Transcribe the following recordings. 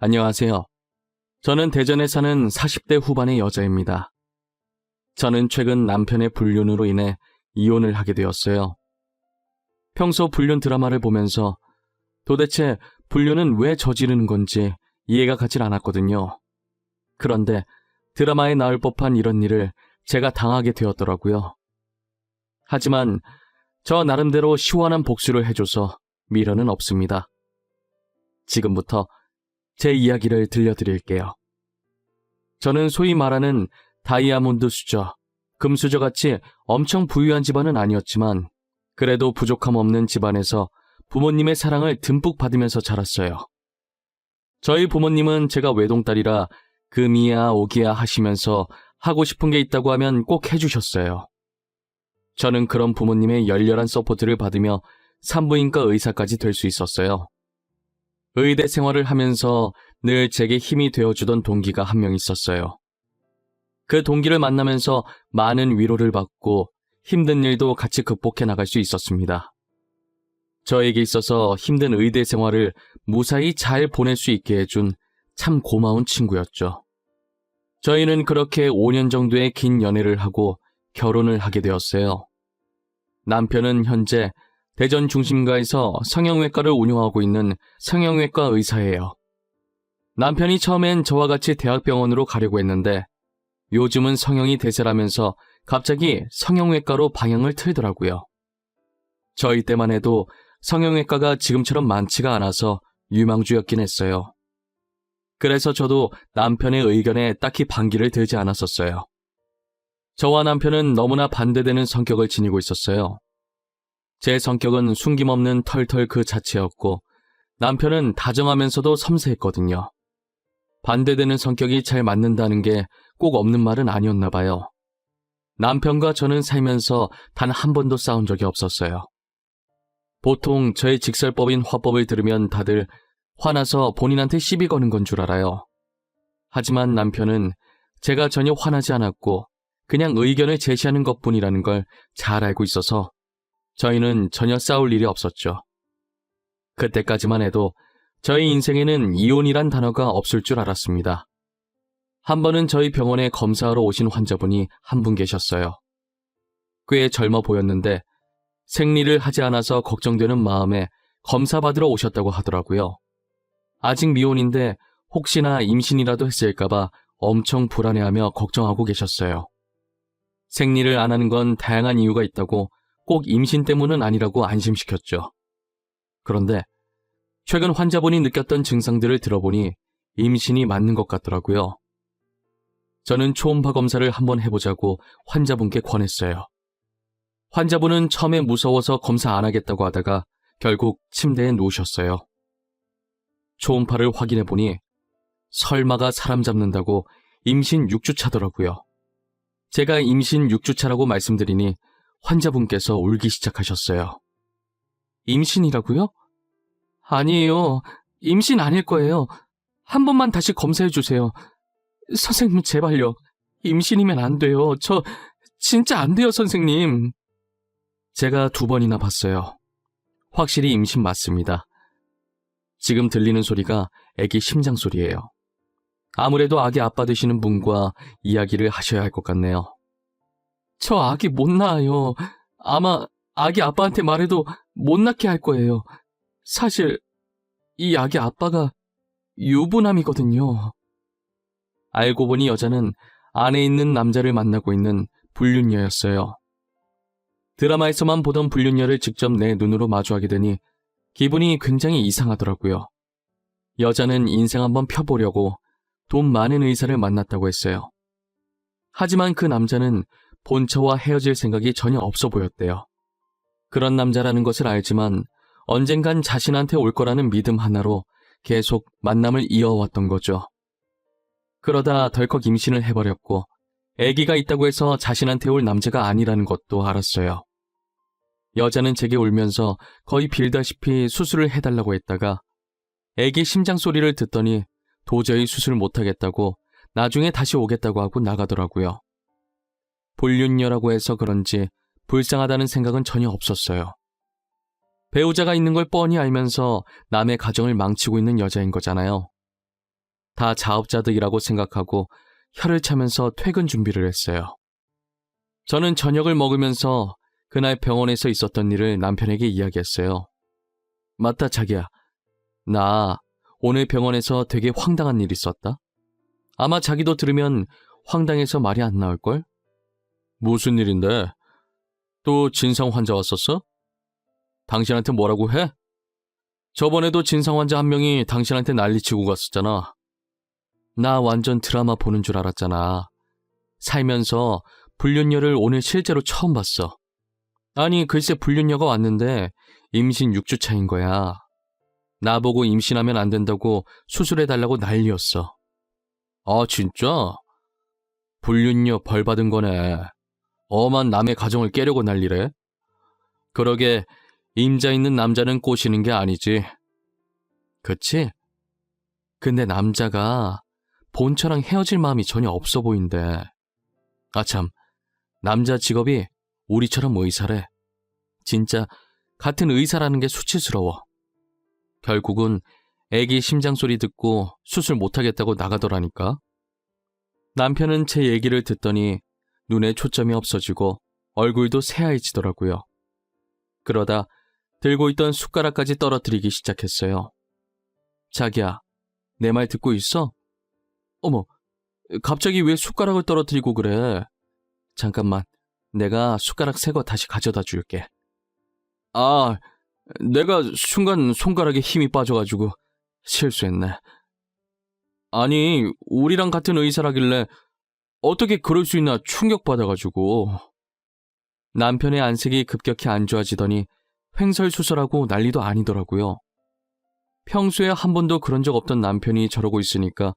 안녕하세요. 저는 대전에 사는 40대 후반의 여자입니다. 저는 최근 남편의 불륜으로 인해 이혼을 하게 되었어요. 평소 불륜 드라마를 보면서 도대체 불륜은 왜 저지르는 건지 이해가 가질 않았거든요. 그런데 드라마에 나올 법한 이런 일을 제가 당하게 되었더라고요. 하지만 저 나름대로 시원한 복수를 해줘서 미련은 없습니다. 지금부터 제 이야기를 들려드릴게요. 저는 소위 말하는 다이아몬드 수저, 금수저같이 엄청 부유한 집안은 아니었지만 그래도 부족함 없는 집안에서 부모님의 사랑을 듬뿍 받으면서 자랐어요. 저희 부모님은 제가 외동딸이라 금이야 오기야 하시면서 하고 싶은 게 있다고 하면 꼭 해주셨어요. 저는 그런 부모님의 열렬한 서포트를 받으며 산부인과 의사까지 될 수 있었어요. 의대 생활을 하면서 늘 제게 힘이 되어주던 동기가 한 명 있었어요. 그 동기를 만나면서 많은 위로를 받고 힘든 일도 같이 극복해 나갈 수 있었습니다. 저에게 있어서 힘든 의대 생활을 무사히 잘 보낼 수 있게 해준 참 고마운 친구였죠. 저희는 그렇게 5년 정도의 긴 연애를 하고 결혼을 하게 되었어요. 남편은 현재 대전 중심가에서 성형외과를 운영하고 있는 성형외과 의사예요. 남편이 처음엔 저와 같이 대학병원으로 가려고 했는데 요즘은 성형이 대세라면서 갑자기 성형외과로 방향을 틀더라고요. 저희 때만 해도 성형외과가 지금처럼 많지가 않아서 유망주였긴 했어요. 그래서 저도 남편의 의견에 딱히 반기를 들지 않았었어요. 저와 남편은 너무나 반대되는 성격을 지니고 있었어요. 제 성격은 숨김없는 털털 그 자체였고 남편은 다정하면서도 섬세했거든요. 반대되는 성격이 잘 맞는다는 게 꼭 없는 말은 아니었나 봐요. 남편과 저는 살면서 단 한 번도 싸운 적이 없었어요. 보통 저의 직설법인 화법을 들으면 다들 화나서 본인한테 시비 거는 건 줄 알아요. 하지만 남편은 제가 전혀 화나지 않았고 그냥 의견을 제시하는 것뿐이라는 걸 잘 알고 있어서 저희는 전혀 싸울 일이 없었죠. 그때까지만 해도 저희 인생에는 이혼이란 단어가 없을 줄 알았습니다. 한 번은 저희 병원에 검사하러 오신 환자분이 한 분 계셨어요. 꽤 젊어 보였는데 생리를 하지 않아서 걱정되는 마음에 검사 받으러 오셨다고 하더라고요. 아직 미혼인데 혹시나 임신이라도 했을까봐 엄청 불안해하며 걱정하고 계셨어요. 생리를 안 하는 건 다양한 이유가 있다고 꼭 임신 때문은 아니라고 안심시켰죠. 그런데 최근 환자분이 느꼈던 증상들을 들어보니 임신이 맞는 것 같더라고요. 저는 초음파 검사를 한번 해보자고 환자분께 권했어요. 환자분은 처음에 무서워서 검사 안 하겠다고 하다가 결국 침대에 누우셨어요. 초음파를 확인해보니 설마가 사람 잡는다고 임신 6주차더라고요. 제가 임신 6주차라고 말씀드리니 환자분께서 울기 시작하셨어요. 임신이라고요? 아니에요. 임신 아닐 거예요. 한 번만 다시 검사해주세요. 선생님 제발요. 임신이면 안 돼요. 저 진짜 안 돼요, 선생님. 제가 2번이나 봤어요. 확실히 임신 맞습니다. 지금 들리는 소리가 아기 심장 소리예요. 아무래도 아기 아빠 되시는 분과 이야기를 하셔야 할 것 같네요. 저 아기 못 낳아요. 아마 아기 아빠한테 말해도 못 낳게 할 거예요. 사실 이 아기 아빠가 유부남이거든요. 알고 보니 여자는 안에 있는 남자를 만나고 있는 불륜녀였어요. 드라마에서만 보던 불륜녀를 직접 내 눈으로 마주하게 되니 기분이 굉장히 이상하더라고요. 여자는 인생 한번 펴보려고 돈 많은 의사를 만났다고 했어요. 하지만 그 남자는 본처와 헤어질 생각이 전혀 없어 보였대요. 그런 남자라는 것을 알지만 언젠간 자신한테 올 거라는 믿음 하나로 계속 만남을 이어왔던 거죠. 그러다 덜컥 임신을 해버렸고 아기가 있다고 해서 자신한테 올 남자가 아니라는 것도 알았어요. 여자는 제게 울면서 거의 빌다시피 수술을 해달라고 했다가 아기 심장 소리를 듣더니 도저히 수술 못하겠다고 나중에 다시 오겠다고 하고 나가더라고요. 불륜녀라고 해서 그런지 불쌍하다는 생각은 전혀 없었어요. 배우자가 있는 걸 뻔히 알면서 남의 가정을 망치고 있는 여자인 거잖아요. 다 자업자득이라고 생각하고 혀를 차면서 퇴근 준비를 했어요. 저는 저녁을 먹으면서 그날 병원에서 있었던 일을 남편에게 이야기했어요. 맞다, 자기야. 나 오늘 병원에서 되게 황당한 일 있었다. 아마 자기도 들으면 황당해서 말이 안 나올걸? 무슨 일인데? 또 진상 환자 왔었어? 당신한테 뭐라고 해? 저번에도 진상 환자 한 명이 당신한테 난리치고 갔었잖아. 나 완전 드라마 보는 줄 알았잖아. 살면서 불륜녀를 오늘 실제로 처음 봤어. 아니, 글쎄 불륜녀가 왔는데 임신 6주 차인 거야. 나보고 임신하면 안 된다고 수술해달라고 난리였어. 아, 진짜? 불륜녀 벌 받은 거네. 엄한 남의 가정을 깨려고 난리래? 그러게 임자 있는 남자는 꼬시는 게 아니지. 그치? 근데 남자가 본처랑 헤어질 마음이 전혀 없어 보인대. 아참, 남자 직업이 우리처럼 의사래. 진짜 같은 의사라는 게 수치스러워. 결국은 애기 심장 소리 듣고 수술 못하겠다고 나가더라니까. 남편은 제 얘기를 듣더니 눈에 초점이 없어지고 얼굴도 새하얘지더라고요. 그러다 들고 있던 숟가락까지 떨어뜨리기 시작했어요. 자기야, 내 말 듣고 있어? 어머, 갑자기 왜 숟가락을 떨어뜨리고 그래? 잠깐만, 내가 숟가락 새 거 다시 가져다 줄게. 아, 내가 순간 손가락에 힘이 빠져가지고 실수했네. 아니, 우리랑 같은 의사라길래 어떻게 그럴 수 있나 충격받아가지고. 남편의 안색이 급격히 안 좋아지더니 횡설수설하고 난리도 아니더라고요. 평소에 한 번도 그런 적 없던 남편이 저러고 있으니까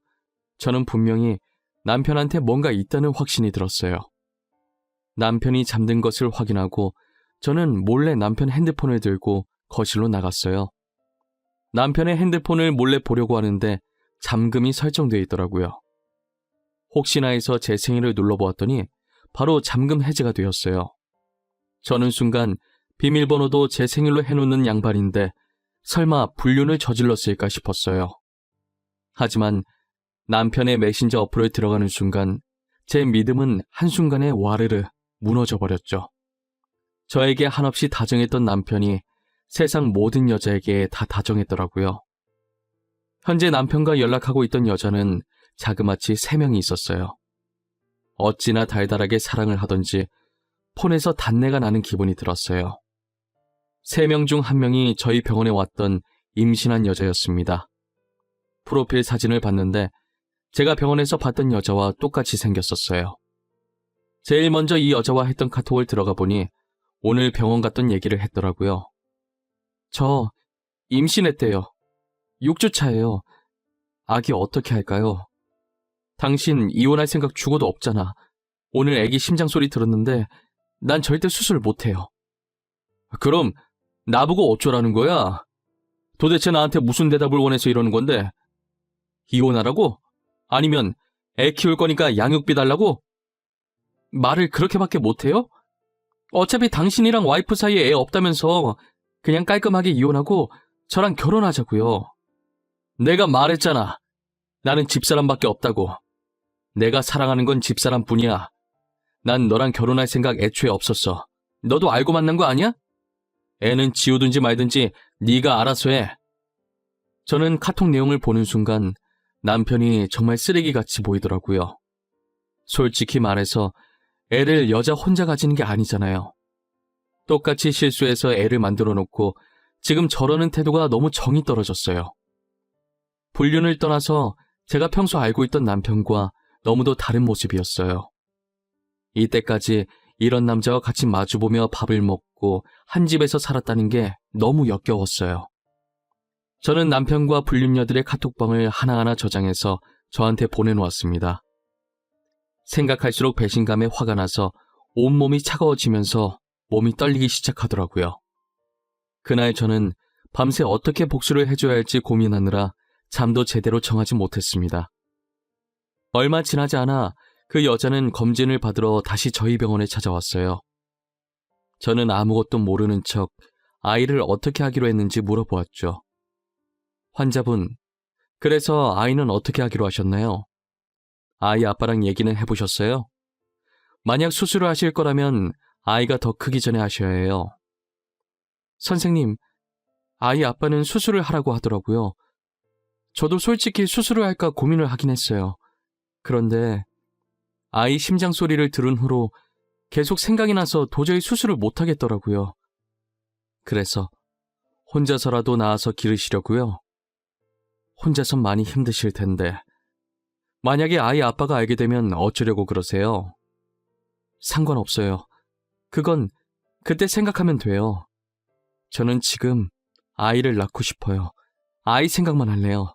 저는 분명히 남편한테 뭔가 있다는 확신이 들었어요. 남편이 잠든 것을 확인하고 저는 몰래 남편 핸드폰을 들고 거실로 나갔어요. 남편의 핸드폰을 몰래 보려고 하는데 잠금이 설정되어 있더라고요. 혹시나 해서 제 생일을 눌러보았더니 바로 잠금 해제가 되었어요. 저는 순간 비밀번호도 제 생일로 해놓는 양반인데 설마 불륜을 저질렀을까 싶었어요. 하지만 남편의 메신저 어플을 들어가는 순간 제 믿음은 한순간에 와르르 무너져 버렸죠. 저에게 한없이 다정했던 남편이 세상 모든 여자에게 다 다정했더라고요. 현재 남편과 연락하고 있던 여자는 자그마치 3명이 있었어요. 어찌나 달달하게 사랑을 하던지 폰에서 단내가 나는 기분이 들었어요. 3명 중 1명이 저희 병원에 왔던 임신한 여자였습니다. 프로필 사진을 봤는데 제가 병원에서 봤던 여자와 똑같이 생겼었어요. 제일 먼저 이 여자와 했던 카톡을 들어가 보니 오늘 병원 갔던 얘기를 했더라고요. 저 임신했대요. 6주 차예요. 아기 어떻게 할까요? 당신 이혼할 생각 죽어도 없잖아. 오늘 아기 심장 소리 들었는데 난 절대 수술 못해요. 그럼 나보고 어쩌라는 거야? 도대체 나한테 무슨 대답을 원해서 이러는 건데? 이혼하라고? 아니면 애 키울 거니까 양육비 달라고? 말을 그렇게밖에 못해요? 어차피 당신이랑 와이프 사이에 애 없다면서 그냥 깔끔하게 이혼하고 저랑 결혼하자고요. 내가 말했잖아. 나는 집사람밖에 없다고. 내가 사랑하는 건 집사람뿐이야. 난 너랑 결혼할 생각 애초에 없었어. 너도 알고 만난 거 아니야? 애는 지우든지 말든지 네가 알아서 해. 저는 카톡 내용을 보는 순간 남편이 정말 쓰레기같이 보이더라고요. 솔직히 말해서 애를 여자 혼자 가지는 게 아니잖아요. 똑같이 실수해서 애를 만들어 놓고 지금 저러는 태도가 너무 정이 떨어졌어요. 불륜을 떠나서 제가 평소 알고 있던 남편과 너무도 다른 모습이었어요. 이때까지 이런 남자와 같이 마주보며 밥을 먹고 한 집에서 살았다는 게 너무 역겨웠어요. 저는 남편과 불륜녀들의 카톡방을 하나하나 저장해서 저한테 보내놓았습니다. 생각할수록 배신감에 화가 나서 온몸이 차가워지면서 몸이 떨리기 시작하더라고요. 그날 저는 밤새 어떻게 복수를 해줘야 할지 고민하느라 잠도 제대로 정하지 못했습니다. 얼마 지나지 않아 그 여자는 검진을 받으러 다시 저희 병원에 찾아왔어요. 저는 아무것도 모르는 척 아이를 어떻게 하기로 했는지 물어보았죠. 환자분, 그래서 아이는 어떻게 하기로 하셨나요? 아이 아빠랑 얘기는 해보셨어요? 만약 수술을 하실 거라면 아이가 더 크기 전에 하셔야 해요. 선생님, 아이 아빠는 수술을 하라고 하더라고요. 저도 솔직히 수술을 할까 고민을 하긴 했어요. 그런데 아이 심장 소리를 들은 후로 계속 생각이 나서 도저히 수술을 못 하겠더라고요. 그래서 혼자서라도 나와서 기르시려고요. 혼자선 많이 힘드실 텐데 만약에 아이 아빠가 알게 되면 어쩌려고 그러세요? 상관없어요. 그건 그때 생각하면 돼요. 저는 지금 아이를 낳고 싶어요. 아이 생각만 할래요.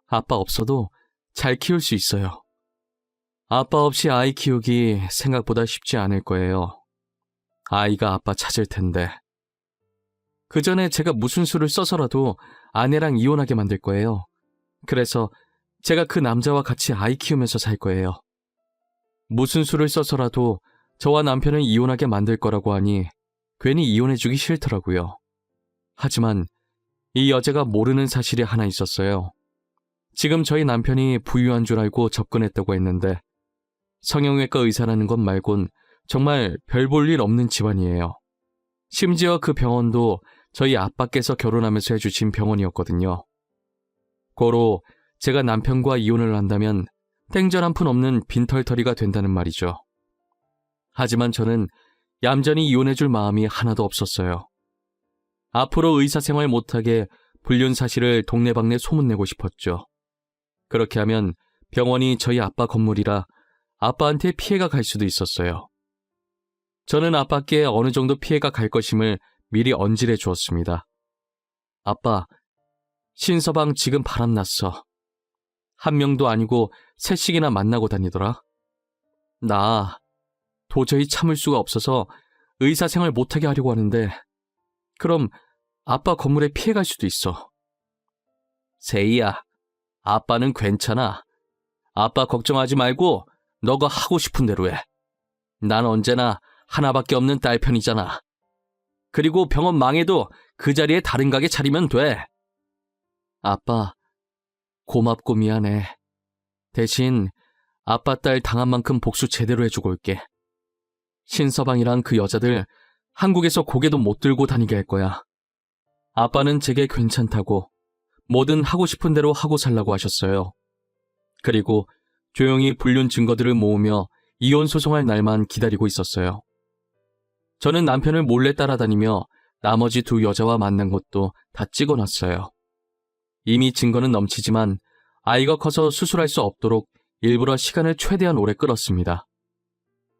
아빠 없어도 잘 키울 수 있어요. 아빠 없이 아이 키우기 생각보다 쉽지 않을 거예요. 아이가 아빠 찾을 텐데. 그 전에 제가 무슨 수를 써서라도 아내랑 이혼하게 만들 거예요. 그래서 제가 그 남자와 같이 아이 키우면서 살 거예요. 무슨 수를 써서라도 저와 남편을 이혼하게 만들 거라고 하니 괜히 이혼해주기 싫더라고요. 하지만 이 여자가 모르는 사실이 하나 있었어요. 지금 저희 남편이 부유한 줄 알고 접근했다고 했는데 성형외과 의사라는 것 말곤 정말 별 볼 일 없는 집안이에요. 심지어 그 병원도 저희 아빠께서 결혼하면서 해주신 병원이었거든요. 고로 제가 남편과 이혼을 한다면 땡전 한 푼 없는 빈털터리가 된다는 말이죠. 하지만 저는 얌전히 이혼해줄 마음이 하나도 없었어요. 앞으로 의사생활 못하게 불륜 사실을 동네방네 소문내고 싶었죠. 그렇게 하면 병원이 저희 아빠 건물이라 아빠한테 피해가 갈 수도 있었어요. 저는 아빠께 어느 정도 피해가 갈 것임을 미리 언질해 주었습니다. 아빠, 신서방 지금 바람났어. 한 명도 아니고 셋씩이나 만나고 다니더라. 나 도저히 참을 수가 없어서 의사생활 못하게 하려고 하는데 그럼 아빠 건물에 피해갈 수도 있어. 세희야, 아빠는 괜찮아. 아빠 걱정하지 말고 너가 하고 싶은 대로 해. 난 언제나 하나밖에 없는 딸 편이잖아. 그리고 병원 망해도 그 자리에 다른 가게 차리면 돼. 아빠, 고맙고 미안해. 대신 아빠 딸 당한 만큼 복수 제대로 해주고 올게. 신서방이랑 그 여자들 한국에서 고개도 못 들고 다니게 할 거야. 아빠는 제게 괜찮다고 뭐든 하고 싶은 대로 하고 살라고 하셨어요. 그리고 조용히 불륜 증거들을 모으며 이혼 소송할 날만 기다리고 있었어요. 저는 남편을 몰래 따라다니며 나머지 두 여자와 만난 것도 다 찍어놨어요. 이미 증거는 넘치지만 아이가 커서 수술할 수 없도록 일부러 시간을 최대한 오래 끌었습니다.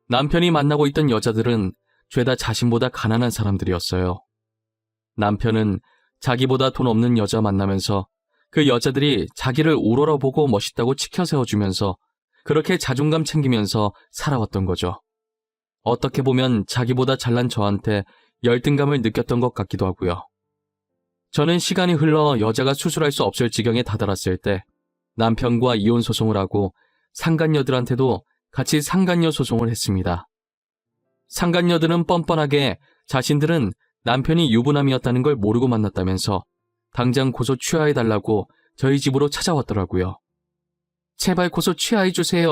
남편이 만나고 있던 여자들은 죄다 자신보다 가난한 사람들이었어요. 남편은 자기보다 돈 없는 여자 만나면서 그 여자들이 자기를 우러러보고 멋있다고 치켜 세워주면서 그렇게 자존감 챙기면서 살아왔던 거죠. 어떻게 보면 자기보다 잘난 저한테 열등감을 느꼈던 것 같기도 하고요. 저는 시간이 흘러 여자가 수술할 수 없을 지경에 다다랐을 때 남편과 이혼 소송을 하고 상간녀들한테도 같이 상간녀 소송을 했습니다. 상간녀들은 뻔뻔하게 자신들은 남편이 유부남이었다는 걸 모르고 만났다면서 당장 고소 취하해달라고 저희 집으로 찾아왔더라고요. 제발 고소 취하해주세요.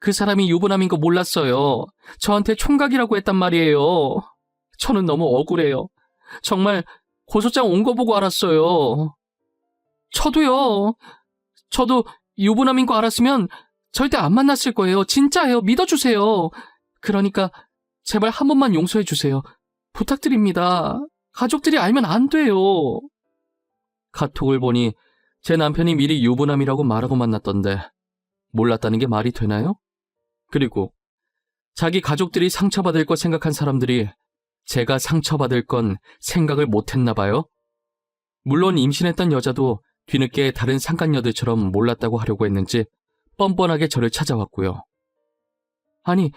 그 사람이 유부남인 거 몰랐어요. 저한테 총각이라고 했단 말이에요. 저는 너무 억울해요. 정말 고소장 온 거 보고 알았어요. 저도요. 저도 유부남인 거 알았으면 절대 안 만났을 거예요. 진짜예요. 믿어주세요. 그러니까 제발 한 번만 용서해주세요. 부탁드립니다. 가족들이 알면 안 돼요. 카톡을 보니 제 남편이 미리 유부남이라고 말하고 만났던데 몰랐다는 게 말이 되나요? 그리고 자기 가족들이 상처받을 거 생각한 사람들이 제가 상처받을 건 생각을 못했나 봐요. 물론 임신했던 여자도 뒤늦게 다른 상간녀들처럼 몰랐다고 하려고 했는지 뻔뻔하게 저를 찾아왔고요. 아니,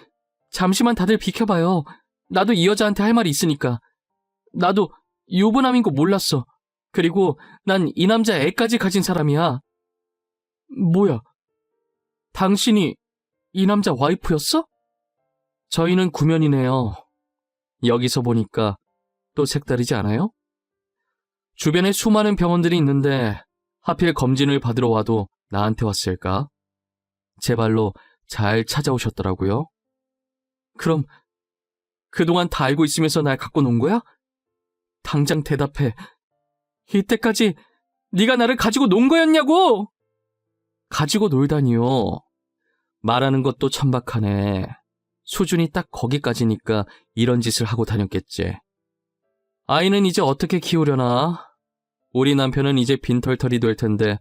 잠시만 다들 비켜봐요. 나도 이 여자한테 할 말이 있으니까. 나도 유부남인 거 몰랐어. 그리고 난 이 남자 애까지 가진 사람이야. 뭐야? 당신이 이 남자 와이프였어? 저희는 구면이네요. 여기서 보니까 또 색다르지 않아요? 주변에 수많은 병원들이 있는데 하필 검진을 받으러 와도 나한테 왔을까? 제 발로 잘 찾아오셨더라고요. 그럼 그동안 다 알고 있으면서 날 갖고 논 거야? 당장 대답해. 이때까지 네가 나를 가지고 논 거였냐고! 가지고 놀다니요. 말하는 것도 천박하네. 수준이 딱 거기까지니까 이런 짓을 하고 다녔겠지. 아이는 이제 어떻게 키우려나? 우리 남편은 이제 빈털털이 될 텐데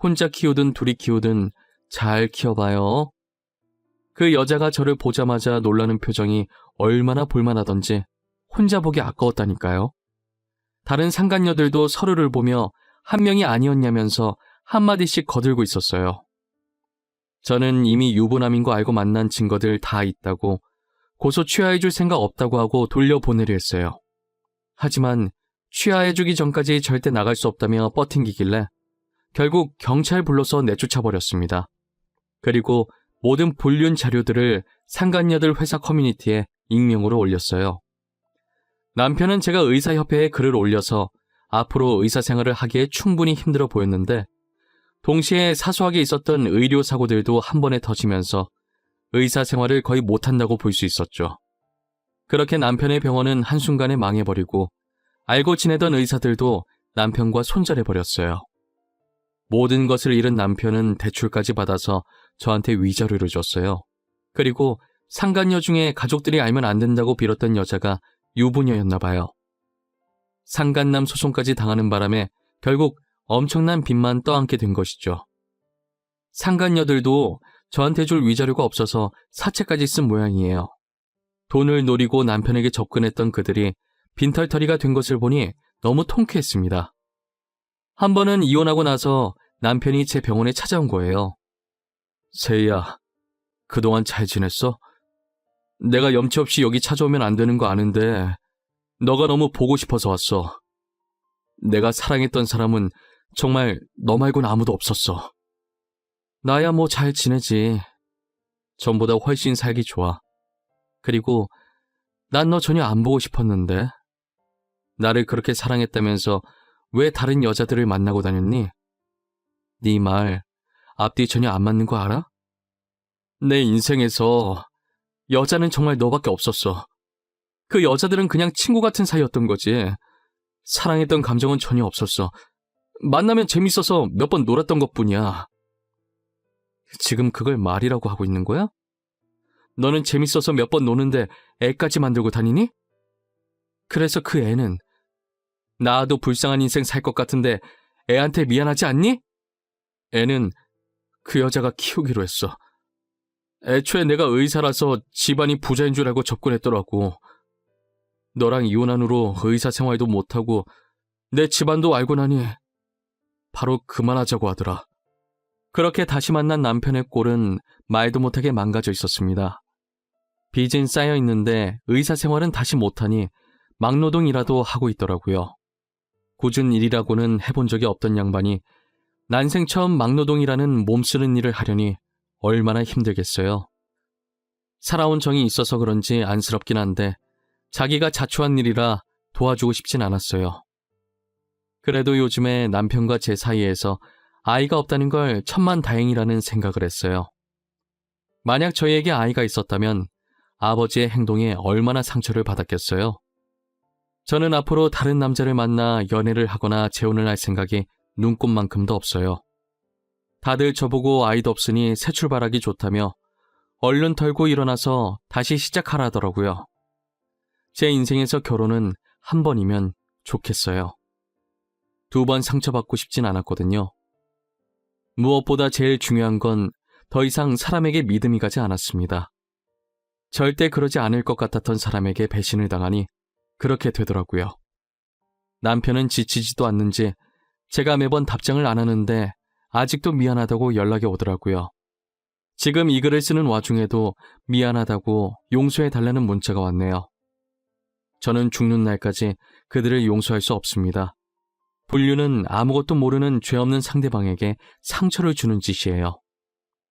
혼자 키우든 둘이 키우든 잘 키워봐요. 그 여자가 저를 보자마자 놀라는 표정이 얼마나 볼만하던지 혼자 보기 아까웠다니까요. 다른 상간녀들도 서로를 보며 한 명이 아니었냐면서 한마디씩 거들고 있었어요. 저는 이미 유부남인 거 알고 만난 증거들 다 있다고 고소 취하해줄 생각 없다고 하고 돌려보내려 했어요. 하지만 취하해주기 전까지 절대 나갈 수 없다며 뻗팅기길래 결국 경찰 불러서 내쫓아버렸습니다. 그리고 모든 불륜 자료들을 상간녀들 회사 커뮤니티에 익명으로 올렸어요. 남편은 제가 의사협회에 글을 올려서 앞으로 의사생활을 하기에 충분히 힘들어 보였는데 동시에 사소하게 있었던 의료사고들도 한 번에 터지면서 의사생활을 거의 못한다고 볼 수 있었죠. 그렇게 남편의 병원은 한순간에 망해버리고 알고 지내던 의사들도 남편과 손절해버렸어요. 모든 것을 잃은 남편은 대출까지 받아서 저한테 위자료를 줬어요. 그리고 상간녀 중에 가족들이 알면 안 된다고 빌었던 여자가 유부녀였나 봐요. 상간남 소송까지 당하는 바람에 결국 엄청난 빚만 떠안게 된 것이죠. 상간녀들도 저한테 줄 위자료가 없어서 사채까지 쓴 모양이에요. 돈을 노리고 남편에게 접근했던 그들이 빈털터리가 된 것을 보니 너무 통쾌했습니다. 한 번은 이혼하고 나서 남편이 제 병원에 찾아온 거예요. 세희야, 그동안 잘 지냈어? 내가 염치 없이 여기 찾아오면 안 되는 거 아는데 너가 너무 보고 싶어서 왔어. 내가 사랑했던 사람은 정말 너 말고는 아무도 없었어. 나야 뭐 잘 지내지. 전보다 훨씬 살기 좋아. 그리고 난 너 전혀 안 보고 싶었는데. 나를 그렇게 사랑했다면서 왜 다른 여자들을 만나고 다녔니? 네 말 앞뒤 전혀 안 맞는 거 알아? 내 인생에서 여자는 정말 너밖에 없었어. 그 여자들은 그냥 친구 같은 사이였던 거지. 사랑했던 감정은 전혀 없었어. 만나면 재밌어서 몇 번 놀았던 것뿐이야. 지금 그걸 말이라고 하고 있는 거야? 너는 재밌어서 몇 번 노는데 애까지 만들고 다니니? 그래서 그 애는 나도 불쌍한 인생 살 것 같은데 애한테 미안하지 않니? 애는 그 여자가 키우기로 했어. 애초에 내가 의사라서 집안이 부자인 줄 알고 접근했더라고. 너랑 이혼한 후로 의사 생활도 못하고 내 집안도 알고 나니 바로 그만하자고 하더라. 그렇게 다시 만난 남편의 꼴은 말도 못하게 망가져 있었습니다. 빚은 쌓여 있는데 의사 생활은 다시 못하니 막노동이라도 하고 있더라고요. 굳은 일이라고는 해본 적이 없던 양반이 난생 처음 막노동이라는 몸쓰는 일을 하려니 얼마나 힘들겠어요. 살아온 정이 있어서 그런지 안쓰럽긴 한데 자기가 자초한 일이라 도와주고 싶진 않았어요. 그래도 요즘에 남편과 제 사이에서 아이가 없다는 걸 천만다행이라는 생각을 했어요. 만약 저희에게 아이가 있었다면 아버지의 행동에 얼마나 상처를 받았겠어요. 저는 앞으로 다른 남자를 만나 연애를 하거나 재혼을 할 생각이 눈꼽만큼도 없어요. 다들 저보고 아이도 없으니 새 출발하기 좋다며 얼른 털고 일어나서 다시 시작하라더라고요. 제 인생에서 결혼은 한 번이면 좋겠어요. 2번 상처받고 싶진 않았거든요. 무엇보다 제일 중요한 건 더 이상 사람에게 믿음이 가지 않았습니다. 절대 그러지 않을 것 같았던 사람에게 배신을 당하니 그렇게 되더라고요. 남편은 지치지도 않는지 제가 매번 답장을 안 하는데 아직도 미안하다고 연락이 오더라고요. 지금 이 글을 쓰는 와중에도 미안하다고 용서해달라는 문자가 왔네요. 저는 죽는 날까지 그들을 용서할 수 없습니다. 불륜은 아무것도 모르는 죄 없는 상대방에게 상처를 주는 짓이에요.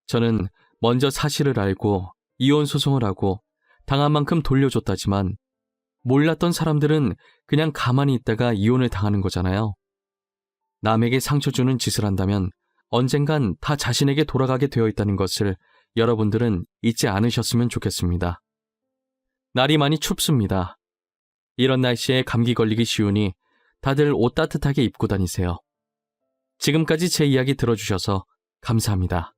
저는 먼저 사실을 알고 이혼 소송을 하고 당한 만큼 돌려줬다지만 몰랐던 사람들은 그냥 가만히 있다가 이혼을 당하는 거잖아요. 남에게 상처 주는 짓을 한다면 언젠간 다 자신에게 돌아가게 되어 있다는 것을 여러분들은 잊지 않으셨으면 좋겠습니다. 날이 많이 춥습니다. 이런 날씨에 감기 걸리기 쉬우니 다들 옷 따뜻하게 입고 다니세요. 지금까지 제 이야기 들어주셔서 감사합니다.